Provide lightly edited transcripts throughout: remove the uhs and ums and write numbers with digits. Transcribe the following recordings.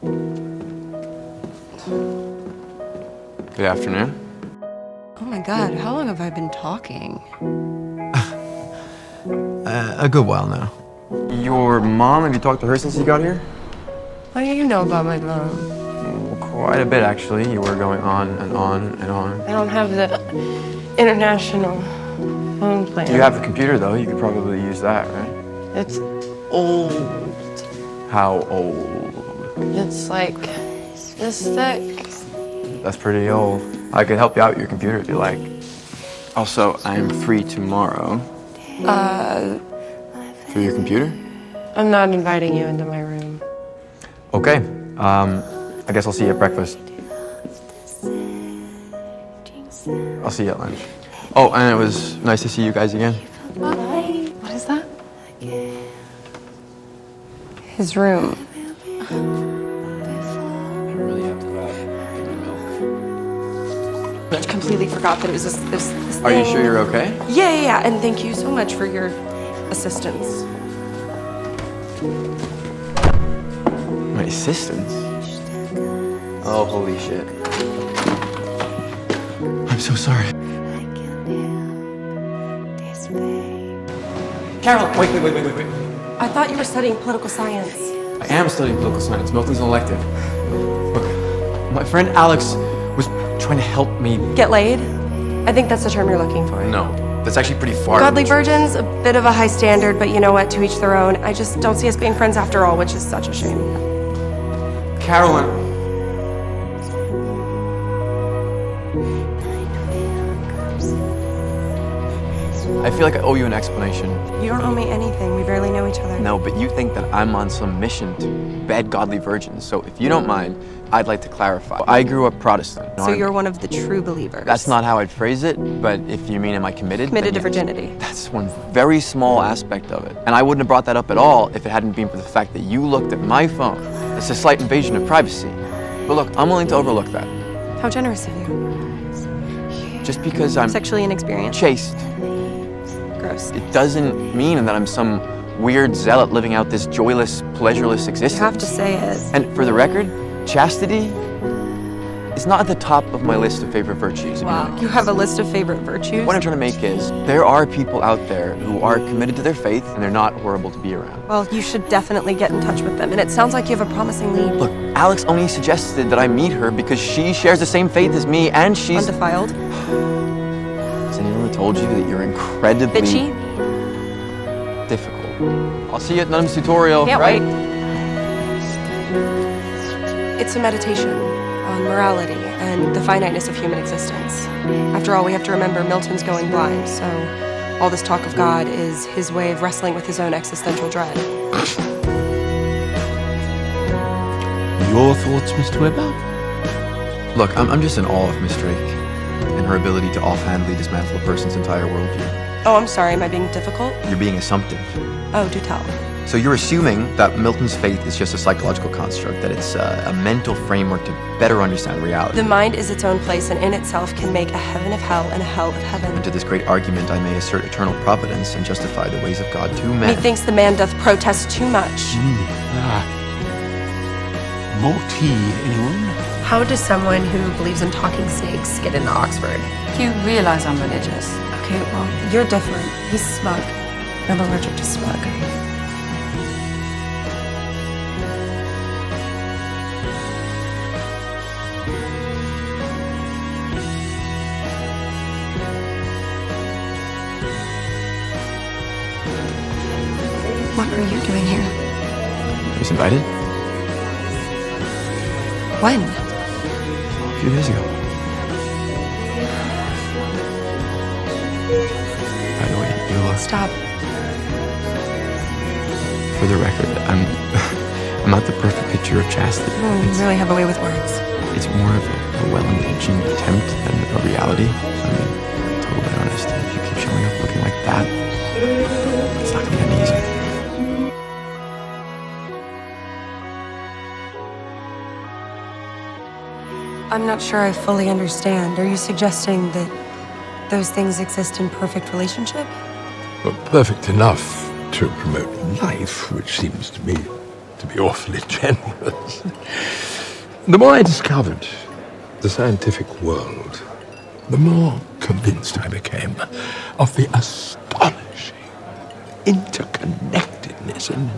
Good afternoon. Oh my God, how long have I been talking? A good while now. Your mom, have you talked to her since you got here? What do you know about my mom? Well, quite a bit, actually. You were going on and on and on. I don't have the international phone plan. You have a computer, though. You could probably use that, right? It's old. How old? It's like this thick. That's pretty old. I could help you out with your computer if you like. Also, I'm free tomorrow. For your computer? I'm not inviting you into my room. Okay. I guess I'll see you at breakfast. I'll see you at lunch. Oh, and it was nice to see you guys again. What is that? His room. I really have to go out and get my milk. I completely forgot that it was this Are you thing. sure you're okay? Yeah. And thank you so much for your assistance. My assistants? Oh, holy shit. I'm so sorry. Carol, wait. I thought you were studying political science. I am studying political science. Milton's an elective. Look, my friend Alex was trying to help me. Get laid? I think that's the term you're looking for. No, that's actually pretty far. Godly virgins, a bit of a high standard, but you know what? To each their own. I just don't see us being friends after all, which is such a shame. Carolyn. I feel like I owe you an explanation. You don't owe me anything. We barely know each other. No, but you think that I'm on some mission to bed godly virgins. So if you don't mind, I'd like to clarify. I grew up Protestant. So you're one of the true believers. That's not how I'd phrase it, but if you mean am I committed? Committed to then yes. virginity. That's one very small aspect of it. And I wouldn't have brought that up at all if it hadn't been for the fact that you looked at my phone. It's a slight invasion of privacy. But look, I'm willing to overlook that. How generous of you. Just because I'm Sexually inexperienced. chaste, Gross. it doesn't mean that I'm some weird zealot living out this joyless, pleasureless existence. You have to say it. And for the record, chastity is not at the top of my list of favorite virtues. Wow. You have a list of favorite virtues? What I'm trying to make is, there are people out there who are committed to their faith and they're not horrible to be around. Well, you should definitely get in touch with them. And it sounds like you have a promising lead. Look, Alex only suggested that I meet her because she shares the same faith as me and she's... Undefiled. Has anyone told you that you're incredibly... Bitchy. difficult? I'll see you at Nun's tutorial, Can't right? wait. It's a meditation on morality and the finiteness of human existence. After all, we have to remember Milton's going blind, so all this talk of God is his way of wrestling with his own existential dread. Your thoughts, Mr. Weber? Look, I'm just in awe of Miss Drake and her ability to offhandedly dismantle a person's entire worldview. Oh, I'm sorry, am I being difficult? You're being assumptive. Oh, do tell. So you're assuming that Milton's faith is just a psychological construct, that it's a mental framework to better understand reality. The mind is its own place and in itself can make a heaven of hell and a hell of heaven. And to this great argument, I may assert eternal providence and justify the ways of God to men. Methinks the man doth protest too much. More tea, anyone? How does someone who believes in talking snakes get into Oxford? You realize I'm religious. Okay, well, you're different. He's smug. I'm allergic to smug. What are you doing here? I was invited When? a few days ago. By the way, you Stop. for the record, I'm not the perfect picture of chastity. You really have a way with words. It's more of a well-intentioned attempt than a reality. I mean, totally honest. If you keep showing up looking like that, it's not gonna get any easier. I'm not sure I fully understand. Are you suggesting that those things exist in perfect relationship? Well, perfect enough to promote life, which seems to me to be awfully generous. The more I discovered the scientific world, the more convinced I became of the astonishing interconnectedness and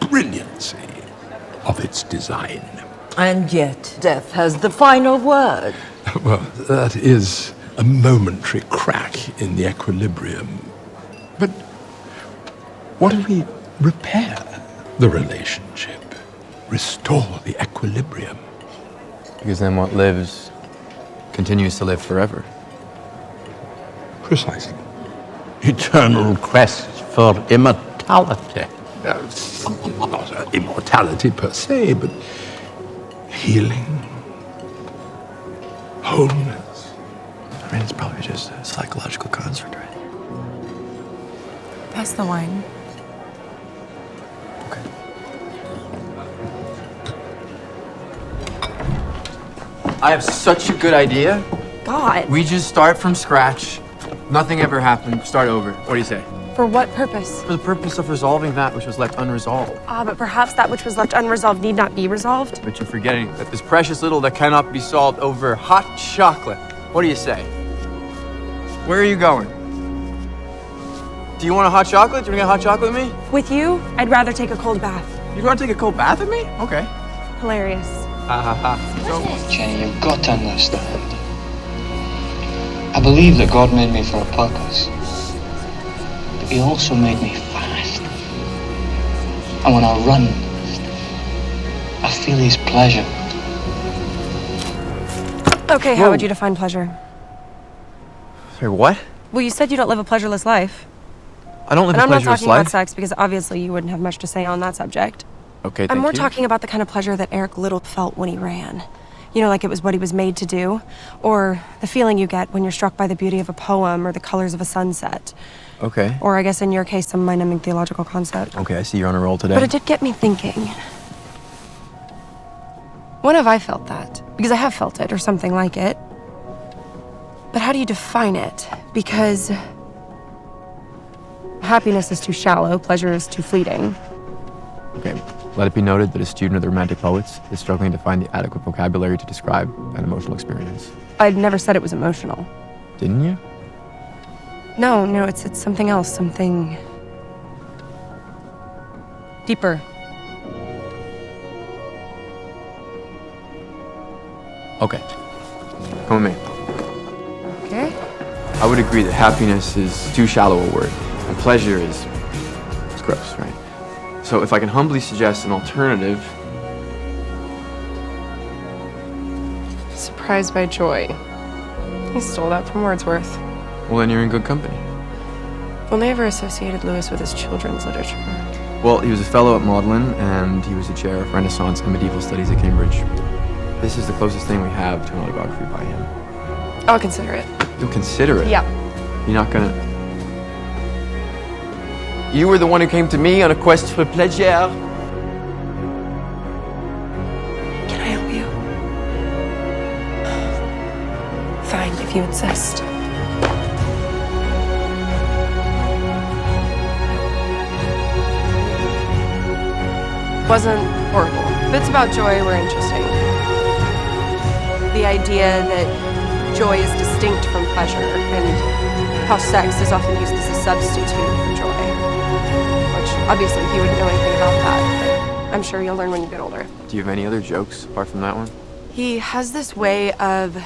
brilliancy of its design. And yet, death has the final word. Well, that is a momentary crack in the equilibrium. But what if we repair the relationship, restore the equilibrium? Because then what lives continues to live forever. Precisely. Eternal quest for immortality. Not immortality per se, but healing, wholeness. I mean, it's probably just a psychological construct, right? Pass the wine. Okay. I have such a good idea. God. We just start from scratch. Nothing ever happened. Start over. What do you say? For what purpose? For the purpose of resolving that which was left unresolved. But perhaps that which was left unresolved need not be resolved. But you're forgetting that there's precious little that cannot be solved over hot chocolate. What do you say? Where are you going? Do you want a hot chocolate? Do you want to get hot chocolate with me? With you, I'd rather take a cold bath. You want to take a cold bath with me? Okay. Hilarious. Ha ha ha. Jenny, you've got to understand. I believe that God made me for a purpose. But he also made me fast. And when I run, I feel his pleasure. Okay, how would you define pleasure? Sorry, what? Well, you said you don't live a pleasureless life. I don't live And a I'm not pleasureless talking life. about sex because obviously you wouldn't have much to say on that subject. Okay, I'm thank more you. talking about the kind of pleasure that Eric Liddell felt when he ran. You know, like it was what he was made to do. Or the feeling you get when you're struck by the beauty of a poem or the colors of a sunset. Okay. Or I guess in your case, some mind-numbing theological concept. Okay, I see you're on a roll today. But it did get me thinking. When have I felt that? Because I have felt it, or something like it. But how do you define it? Because happiness is too shallow, pleasure is too fleeting. Okay, let it be noted that a student of the Romantic poets is struggling to find the adequate vocabulary to describe an emotional experience. I'd never said it was emotional. Didn't you? No, it's something else, something deeper. Okay. Come with me. Okay? I would agree that happiness is too shallow a word, and pleasure is gross, right? So if I can humbly suggest an alternative. Surprised by joy. He stole that from Wordsworth. Well, then you're in good company. Only ever associated Lewis with his children's literature. Well, he was a fellow at Magdalen, and he was a chair of Renaissance and medieval studies at Cambridge. This is the closest thing we have to an autobiography by him. I'll consider it. You'll consider it? Yeah. You're not gonna... You were the one who came to me on a quest for pleasure. Can I help you? Fine, if you insist. Wasn't horrible. Bits about joy were interesting. The idea that joy is distinct from pleasure and how sex is often used as a substitute for joy. Which, obviously, he wouldn't know anything about that, but I'm sure you'll learn when you get older. Do you have any other jokes apart from that one? He has this way of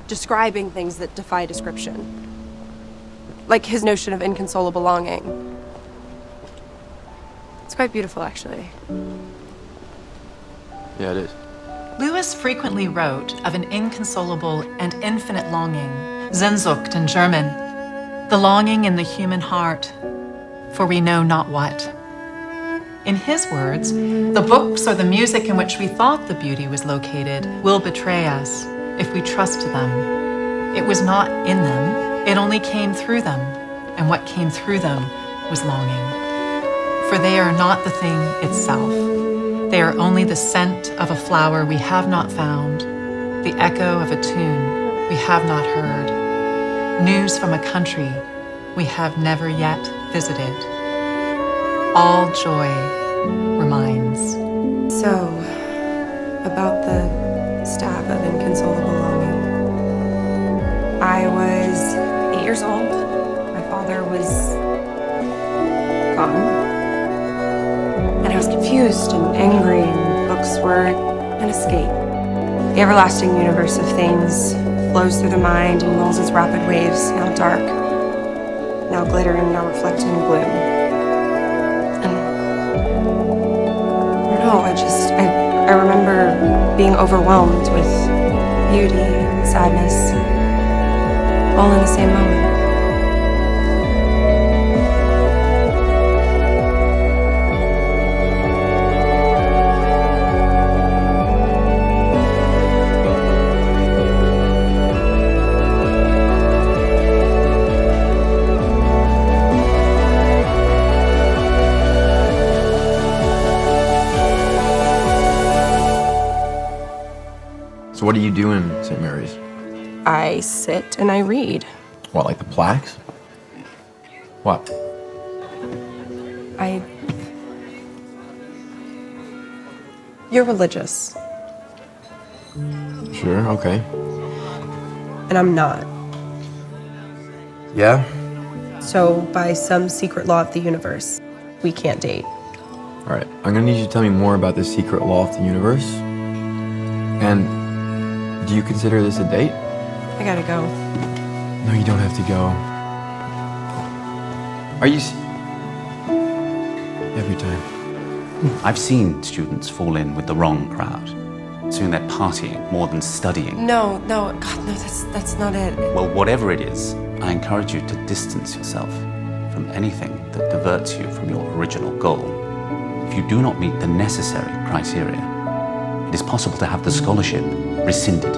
describing things that defy description. Like his notion of inconsolable longing. It's quite beautiful, actually. Yeah, it is. Lewis frequently wrote of an inconsolable and infinite longing, Sehnsucht in German, the longing in the human heart, for we know not what. In his words, the books or the music in which we thought the beauty was located will betray us if we trust them. It was not in them, it only came through them, and what came through them was longing. For they are not the thing itself. They are only the scent of a flower we have not found, the echo of a tune we have not heard, news from a country we have never yet visited. All joy reminds. So, about the stab of inconsolable longing. I was 8 years old. My father was gone. And I was confused and angry, and books were an escape. The everlasting universe of things flows through the mind and rolls its rapid waves, now dark, now glittering, now reflecting gloom. And I don't know, I remember being overwhelmed with beauty and sadness, all in the same moment. So what do you do in St. Mary's? I sit and I read. What, like the plaques? What? You're religious, Sure, okay. and I'm not. Yeah? So, by some secret law of the universe, we can't date. All right, I'm gonna need you to tell me more about this secret law of the universe. And do you consider this a date? I gotta go. No, you don't have to go. Are you every time? I've seen students fall in with the wrong crowd. Soon they're partying more than studying. No, God, no, that's not it. Well, whatever it is, I encourage you to distance yourself from anything that diverts you from your original goal. If you do not meet the necessary criteria, it is possible to have the scholarship rescinded.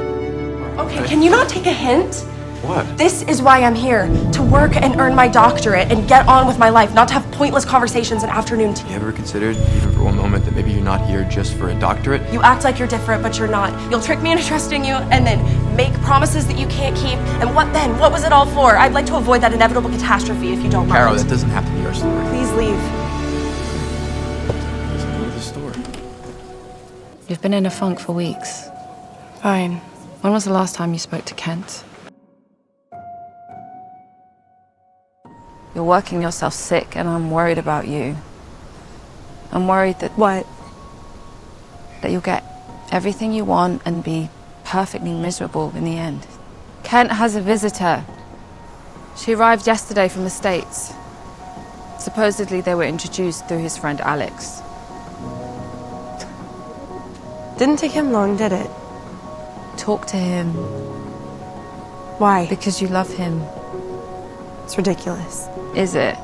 Okay, can you not take a hint? What? This is why I'm here, to work and earn my doctorate and get on with my life, not to have pointless conversations in afternoon tea. You ever considered, even for one moment, that maybe you're not here just for a doctorate? You act like you're different, but you're not. You'll trick me into trusting you and then make promises that you can't keep. And what then? What was it all for? I'd like to avoid that inevitable catastrophe if you don't mind. Carol, that doesn't have to be our story. Please leave. Let's go to the store. You've been in a funk for weeks. Fine. When was the last time you spoke to Kent? You're working yourself sick, and I'm worried about you. I'm worried that What? you'll get everything you want and be perfectly miserable in the end. Kent has a visitor. She arrived yesterday from the States. Supposedly they were introduced through his friend Alex. Didn't take him long, did it? Talk to him Why? because you love him. It's ridiculous. Is it?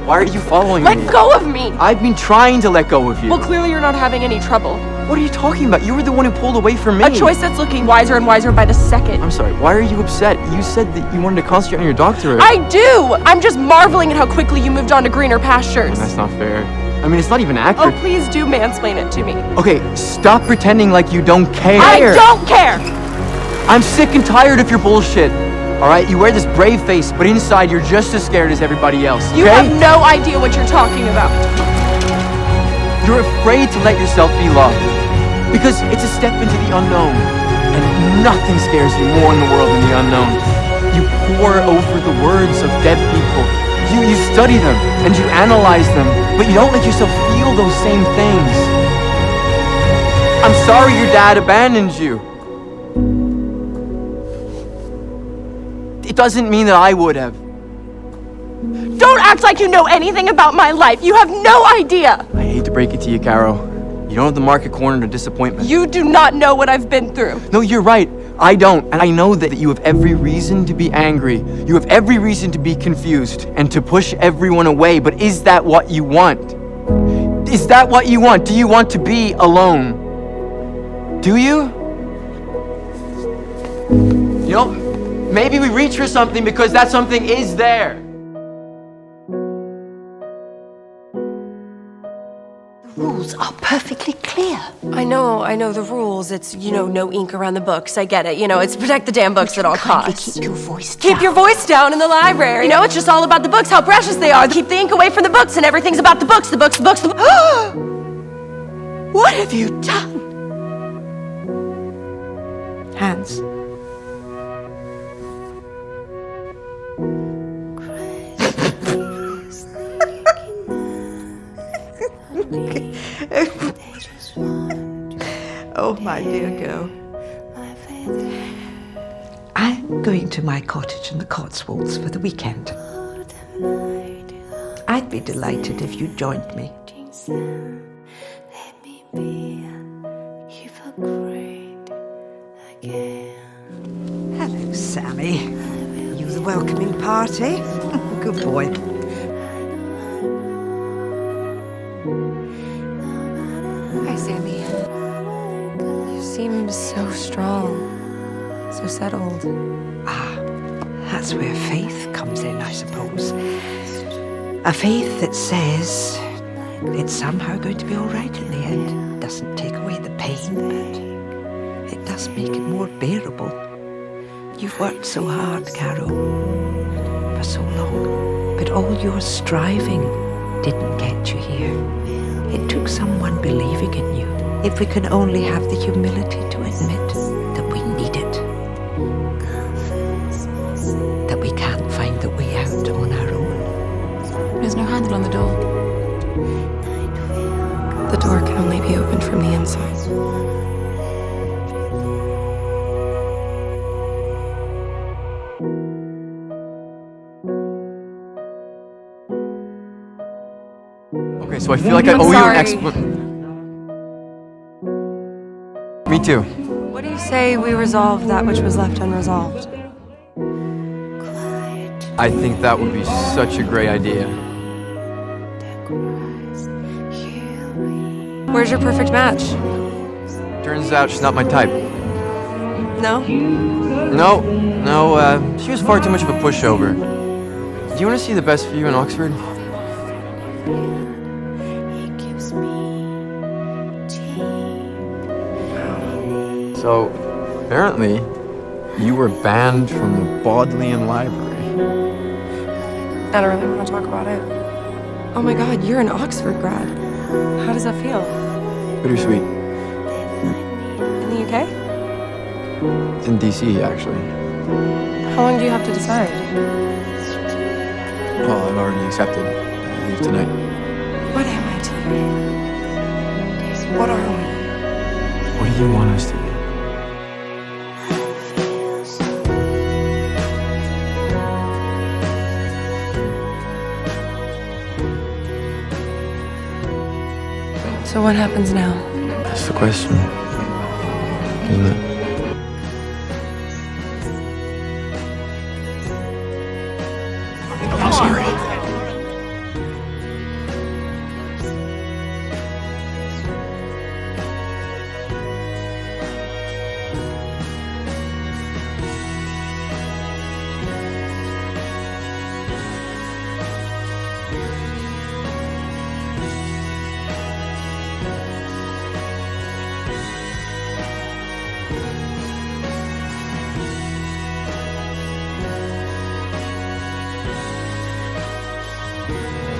Why are you following me? Let go of me! I've been trying to let go of you. Well, clearly you're not having any trouble. What are you talking about? You were the one who pulled away from me. A choice that's looking wiser and wiser by the second. I'm sorry, why are you upset? You said that you wanted to concentrate on your doctorate. I do! I'm just marveling at how quickly you moved on to greener pastures. That's not fair. I mean, it's not even accurate. Oh, please do mansplain it to me. Okay, stop pretending like you don't care. I don't care! I'm sick and tired of your bullshit. All right, you wear this brave face, but inside you're just as scared as everybody else. You okay? have no idea what you're talking about. You're afraid to let yourself be loved because it's a step into the unknown, and nothing scares you more in the world than the unknown. You pore over the words of dead people. You study them and you analyze them, but you don't let yourself feel those same things. I'm sorry your dad abandoned you. It doesn't mean that I would have. Don't act like you know anything about my life. You have no idea. I hate to break it to you, Caro. You don't have the market cornered to disappointment. You do not know what I've been through. No, you're right. I don't, and I know that you have every reason to be angry. You have every reason to be confused and to push everyone away, but is that what you want? Is that what you want? Do you want to be alone? Do you? You know, maybe we reach for something because that something is there. The rules are perfectly clear. I know the rules. It's, no ink around the books. I get it. It's protect the damn books at all costs. Keep your voice down. Keep your voice down in the library. It's just all about the books, how precious they are. Keep the ink away from the books, and everything's about the books, the books, the books, the books. What have you done? Hands. Oh, my dear girl. I'm going to my cottage in the Cotswolds for the weekend. I'd be delighted if you joined me. Hello, Sammy. You the welcoming party? Good boy. Hi, Sammy. You seem so strong, so settled. That's where faith comes in, I suppose. A faith that says it's somehow going to be all right in the end. Doesn't take away the pain, but it does make it more bearable. You've worked so hard, Carol, for so long, but all your striving didn't get you here. It took someone believing in you. If we can only have the humility to admit that we need it, that we can't find the way out on our own. There's no handle on the door. The door can only be opened from the inside. Okay, so I feel like I owe you an explanation. Me too. What do you say we resolve that which was left unresolved? I think that would be such a great idea. Where's your perfect match? Turns out she's not my type. No? No, she was far too much of a pushover. Do you want to see the best view in Oxford? So, apparently, you were banned from the Bodleian Library. I don't really want to talk about it. Oh my god, you're an Oxford grad. How does that feel? Bittersweet. In the UK? It's in DC, actually. How long do you have to decide? Well, I've already accepted. I leave tonight. What am I to you? What are we? What do you want us to be? So what happens now? That's the question, isn't it? I'm sorry.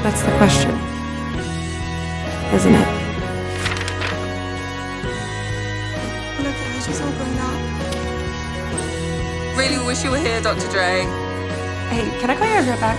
That's the question, isn't it? Look, he's just all grown up. Really wish you were here, Dr. Dre. Hey, can I call your address back?